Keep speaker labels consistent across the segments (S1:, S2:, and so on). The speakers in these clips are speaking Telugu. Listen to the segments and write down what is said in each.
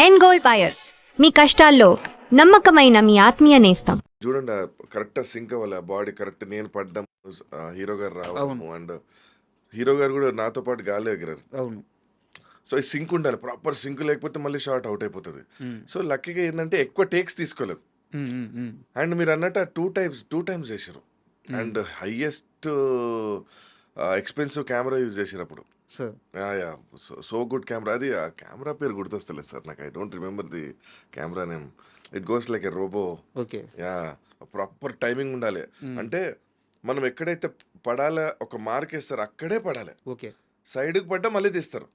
S1: ఎండ్ గోల్డ్ బయర్స్, మీ కష్టాల్లో నమ్మకమైన మీ ఆత్మీయ నేస్తం.
S2: చూడండి కరెక్ట్ సింక్ అవ్వాలి, బాడీ కరెక్ట్. నేను పడ్డం, హీరో గారు రావడము, అండ్ హీరో గారు కూడా నాతో పాటు గాలి ఎగిరారు.
S3: అవును.
S2: సో ఈ సింక్ ఉండాలి, ప్రాపర్ సింక్ లేకపోతే మళ్ళీ షార్ట్ అవుట్ అయిపోతుంది. సో లక్కీగా ఏంటంటే ఎక్కువ టేక్స్ తీసుకోలేదు. అండ్ మీరు అన్నట్టు టూ టైమ్స్ చేశారు. And highest expensive camera use చేసారు అప్పుడు. So good camera. అది ఆ కెమెరా పేరు గుర్తొస్తలేదు సార్ నాకు. I don't remember the camera name. It goes like a robot.
S3: Okay.
S2: Yeah, proper timing ఉండాలి. అంటే మనం ఎక్కడైతే పడాలో ఒక మార్క్ వేస్తారు అక్కడే పడాలి.
S3: ఓకే.
S2: సైడ్కి పడ్డా మళ్ళీ తీస్తారు.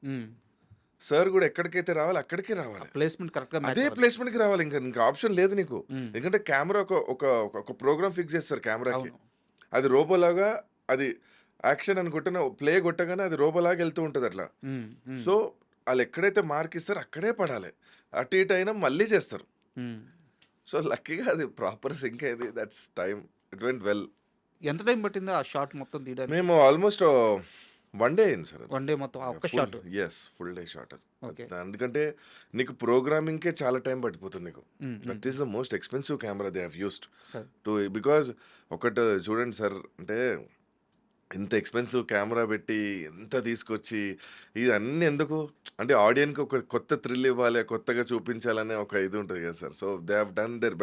S2: సార్ కూడా ఎక్కడికైతే రావాలి అక్కడికే రావాలి.
S3: ప్లేస్మెంట్ కరెక్ట్ గా
S2: అదే ప్లేస్మెంట్కి రావాలి. ఇంకా ఆప్షన్ లేదు నీకు. ఎందుకంటే కెమెరా ఒక ప్రోగ్రామ్ ఫిక్స్ చేస్తారు కెమెరాకి. అది రోబోలాగా, అది యాక్షన్ అని కొట్టిన ప్లే కొట్టగానే అది రోబోలాగా వెళ్తూ ఉంటుంది అట్లా. సో వాళ్ళు ఎక్కడైతే మార్క్ ఇస్తారో అక్కడే పడాలి. అటు ఇటు అయినా మళ్ళీ చేస్తారు. సో లక్కీగా అది ప్రాపర్ సింక్ అయింది. That's time. It went well.
S3: ఎంత టైం పట్టింది ఆ షాట్ మొత్తం తీయడానికి?
S2: మేము ఆల్మోస్ట్ 1 డే అయింది సార్.
S3: 1 డే మొత్తం ఒక్క shot?
S2: Yes, full day shot అది. ఎందుకంటే నీకు ప్రోగ్రామింగ్కే చాలా టైం పట్టిపోతుంది నీకు. That is the most expensive camera they have used to. Because ఒకటి చూడండి సార్, అంటే ఇంత ఎక్స్పెన్సివ్ కెమెరా పెట్టి ఎంత తీసుకొచ్చి ఇదన్నీ ఎందుకు అంటే ఆడియన్కి ఒక కొత్త థ్రిల్ ఇవ్వాలి, కొత్తగా చూపించాలనే ఒక ఇది ఉంటుంది కదా sir. So they have done there